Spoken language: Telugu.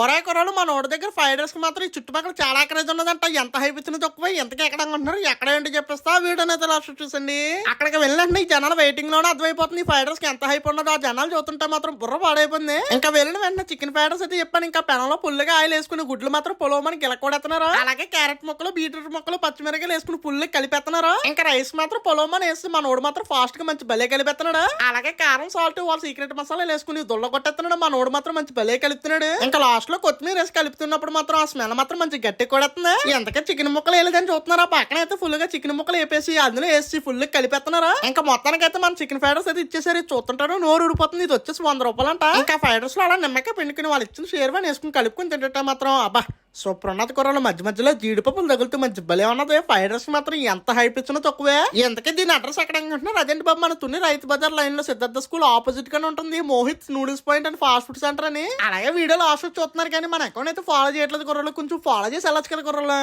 ఒరే కుర్రాలు మన ఓడి దగ్గర ఫ్రైడ్ రైస్ కి మాత్రం ఈ చుట్టుపక్కల చాలా క్రేజ్ ఉన్నదంట. ఎంత హైప్ ఇచ్చిన తక్కువ, ఎంతకి ఎక్కడ అనుకుంటున్నారు, ఎక్కడ ఏంటి చెప్పేస్తా వీడియో అయితే లాస్ట్ చూసండి. అక్కడికి వెళ్ళినట్టు ఈ జనాలు వెయిటింగ్ లోనే అర్థమైపోతుంది ఈ ఫ్రైడ్ రైస్ కి ఎంత హైప్ ఉన్నదో. ఆ జనాలు చూస్తుంటే మాత్రం బుర్ర పాడైపోయింది. ఇంకా వెళ్ళిన వెంటనే చికెన్ ఫ్రైడ్ రైస్ అయితే చెప్పాను. ఇంకా పెనంలో పుల్లుగా ఆయిల్ వేసుకుని గుడ్లు మాత్రం పొలవమని గిలకొడేస్తున్నారు. అలాగే క్యారెట్ ముక్కలు, బీట్రూట్ ముక్కలు, పచ్చిమిరకాయలు వేసుకుని పుల్లు కలిపేస్తున్నారు. ఇంకా రైస్ మాత్రం పొలవమని వేసి మన ఓడి మాత్రం ఫాస్ట్ గా మంచి భలే కలిపేస్తున్నాడు. అలాగే కారం, సాల్ట్, వాళ్ళ సీక్రెట్ మసాలా వేసుకుని దుల్ల కొట్టేస్తున్నాడు. మన ఓడి మాత్రం మంచి భలే కలుపుతున్నాడు. ఇంకా లాస్ట్ లో కొత్తిమీర వేసి కలుపుతున్నప్పుడు మాత్రం ఆ స్మెల్ మాత్రం మంచి గట్టి కొడుతుంది. ఎంతకే చికెన్ ముక్కలు వేయలేదని చూస్తున్నారా, పక్కన అయితే ఫుల్ గా చికెన్ ముక్కలు వేపేసి అందులో వేసి ఫుల్ కలిపేస్తున్నారా. ఇంకా మొత్తానికి అయితే మన చికెన్ ఫ్రైడ్ రైస్ అయితే ఇచ్చేసరి చూస్తుంటారు నోరు ఊడిపోతుంది. ఇది వచ్చేసి 100 రూపాయలు అంట. ఇంకా ఫ్రైడ్ రైస్ లో అలా నిమ్మకాయ పిండుకుని వాళ్ళు ఇచ్చిన షేర్వాని వేసుకుని కలుపుకుని తింటే మాత్రం అబ్బా సూపర్ ఉన్నది. కూరలు మధ్య మధ్యలో జీడిపప్పులు తగులుతూ మంచి భలే ఉన్నది. ఫ్రైడ్ రైస్ మాత్రం ఎంత హైప్ ఇచ్చినా తక్కువే. ఎంతకే దీని అడ్రస్ ఎక్కడ అంటున్నారు అదేంటి బాబు, మన తుని రైతు బజార్ లైన్ లో సిద్ధార్థ స్కూల్ ఆపోజిట్ గానే ఉంటుంది Mohit noodles point and fast food centre అని. అలాగే వీడియోలో ఆఫర్ చూస్తున్నారు కానీ మన అకౌంట్ అయితే ఫాలో చేయట్లేదు. కూరలు కొంచెం ఫాలో చేసి వెళ్ళొచ్చు కదా కూరలు.